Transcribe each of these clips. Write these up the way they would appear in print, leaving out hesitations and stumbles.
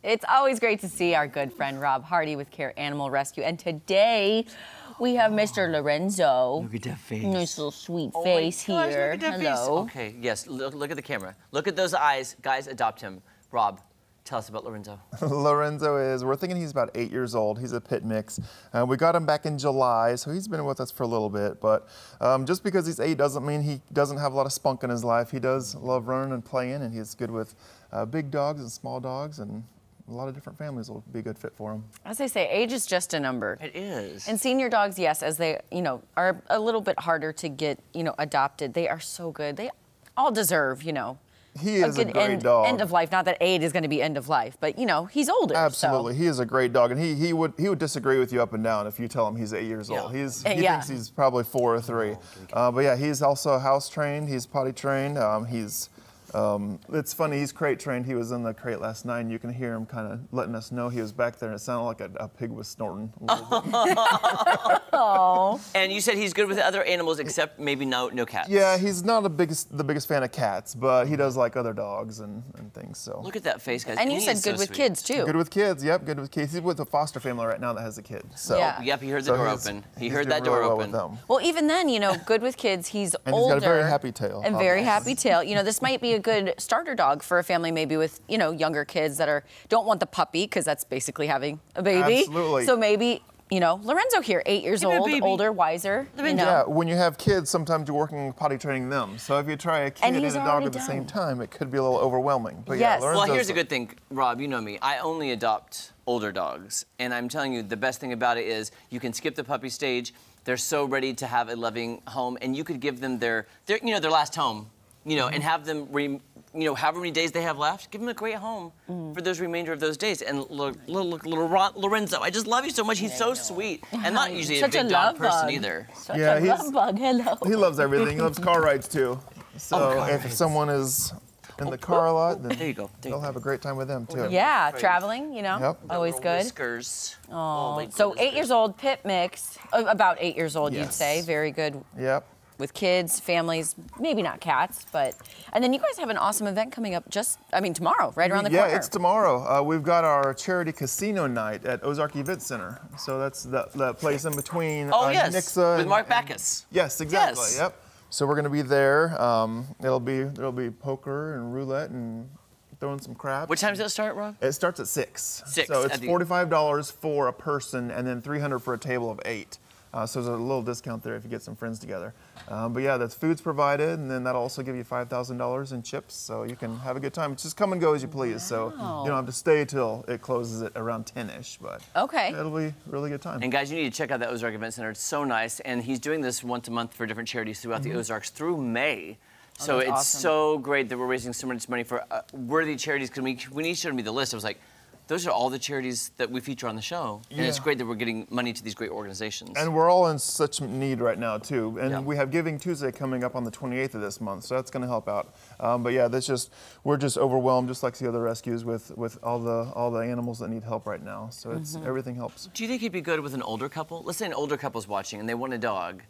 It's always great to see our good friend Rob Hardy with C.A.R.E Animal Rescue. And today we have Mr. Lorenzo. Look at that face. Nice little sweet face here. Look at that Hello. Face. Okay, yes, look at the camera. Look at those eyes. Guys, adopt him. Rob, tell us about Lorenzo. Lorenzo we're thinking he's about 8 years old. He's a pit mix. We got him back in July, so he's been with us for a little bit. But just because he's 8 doesn't mean he doesn't have a lot of spunk in his life. He does love running and playing, and he's good with big dogs and small dogs, and a lot of different families will be a good fit for him. As I say, age is just a number. It is. And senior dogs, yes, as they, are a little bit harder to get, adopted. They are so good. They all deserve, He is a great dog. End of life. Not that 8 is going to be end of life, but he's older. Absolutely, so. He is a great dog, and he would disagree with you up and down if you tell him he's 8 years old. He thinks he's probably 4 or 3. But yeah, he's also house trained. He's potty trained. It's funny, he's crate trained. He was in the crate last night, and you can hear him kind of letting us know he was back there, and it sounded like a pig was snorting. Oh. And you said he's good with other animals except maybe no cats. Yeah, he's not the biggest fan of cats, but he does like other dogs and things. So look at that face, guys. And you said good with kids too. Good with kids, yep, good with kids. He's with a foster family right now that has a kid. So yep, he heard the door open. He heard that door open. Well, even then, good with kids. He's and older. He's got a very happy tail. And very happy tail. This might be a good starter dog for a family maybe with younger kids that don't want the puppy, because that's basically having a baby. Absolutely. So maybe Lorenzo here, 8 years old, older, wiser. Yeah, when you have kids, sometimes you're working potty training them. So if you try a kid and a dog at the same time, it could be a little overwhelming. But yes. Yeah, well, here's a good thing, Rob. You know me. I only adopt older dogs, and I'm telling you, the best thing about it is you can skip the puppy stage. They're so ready to have a loving home, and you could give them their last home, and have them however many days they have left, give them a great home for those remainder of those days. And look, Lorenzo, I just love you so much. He's so sweet, and not usually a big dog person either. Such a love bug. Hello. He loves everything. He loves car rides too. So if someone is in the car a lot, then there you go. They'll have a great time with them too. Yeah, traveling, Yep. always good. Whiskers. Oh, so 8 years old, pit mix, about 8 years old, Yes. you'd say. Very good. Yep. With kids, families, maybe not cats, but... And then you guys have an awesome event coming up tomorrow, right around the corner. Yeah, it's tomorrow. We've got our charity casino night at Ozarks Event Center. So that's the place in between Nixa with Mark Backus. Yes, exactly, Yes. Yep. So we're going to be there. There'll be poker and roulette and throwing some craps. What time does it start, Rob? It starts at 6. 6. So it's $45 for a person and then $300 for a table of 8. So there's a little discount there if you get some friends together. But yeah, that's food's provided, and then that'll also give you $5,000 in chips, so you can have a good time. Just come and go as you please. So you don't have to stay till it closes at around 10-ish, but it'll be a really good time. And guys, you need to check out that Ozark Event Center. It's so nice, and he's doing this once a month for different charities throughout the Ozarks through May. So it's awesome. So great that we're raising so much money for worthy charities. Because when he showed me the list, I was like, those are all the charities that we feature on the show. And it's great that we're getting money to these great organizations. And we're all in such need right now, too. And we have Giving Tuesday coming up on the 28th of this month, so that's going to help out. But yeah, we're just overwhelmed, just like the other rescues, with all the animals that need help right now. So everything helps. Do you think he'd be good with an older couple? Let's say an older couple's watching and they want a dog.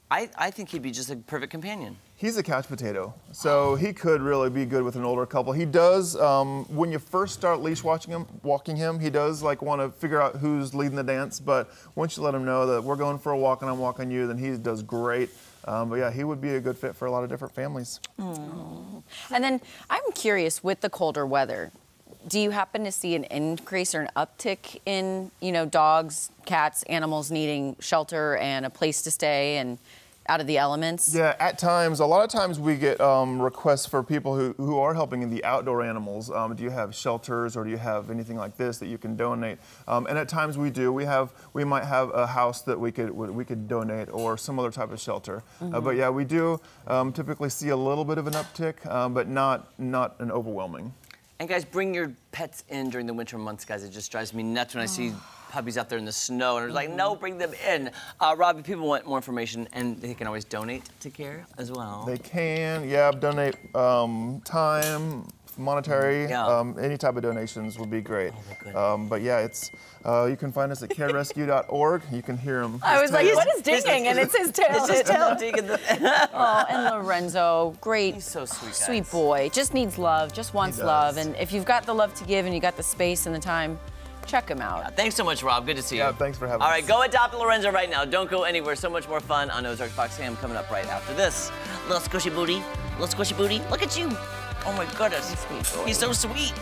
I think he'd be just a perfect companion. He's a couch potato, so he could really be good with an older couple. He does, when you first start leash walking him, he does want to figure out who's leading the dance, but once you let him know that we're going for a walk and I'm walking you, then he does great. But yeah, he would be a good fit for a lot of different families. And then I'm curious, with the colder weather, do you happen to see an increase or an uptick in, dogs, cats, animals needing shelter and a place to stay and out of the elements? Yeah, at times. A lot of times we get requests for people who are helping in the outdoor animals. Do you have shelters or do you have anything like this that you can donate? And at times we do. We might have a house that we could donate or some other type of shelter. But yeah, we do typically see a little bit of an uptick, but not an overwhelming. And guys, bring your pets in during the winter months, guys. It just drives me nuts when I see puppies out there in the snow, and I'm like, no, bring them in. Rob, if people want more information, and they can always donate to C.A.R.E as well. They can, donate time, monetary, Yeah. any type of donations would be great. Oh, But yeah, it's you can find us at carerescue.org. You can hear him. I was like, what is dinging? And it's his tail. It's his tail digging the. Oh, and Lorenzo, great. He's so sweet, guys. Sweet boy. Just needs love, just wants does. love. And if you've got the love to give and you got the space and the time, check him out. Thanks so much, Rob. Good to see you. Yeah, thanks for having All us. right, go adopt Lorenzo right now. Don't go anywhere. So much more fun on Ozarks Fox Ham coming up right after this. Little squishy booty. Little squishy booty. Look at you. Oh my goodness. Sweet boy. He's so sweet.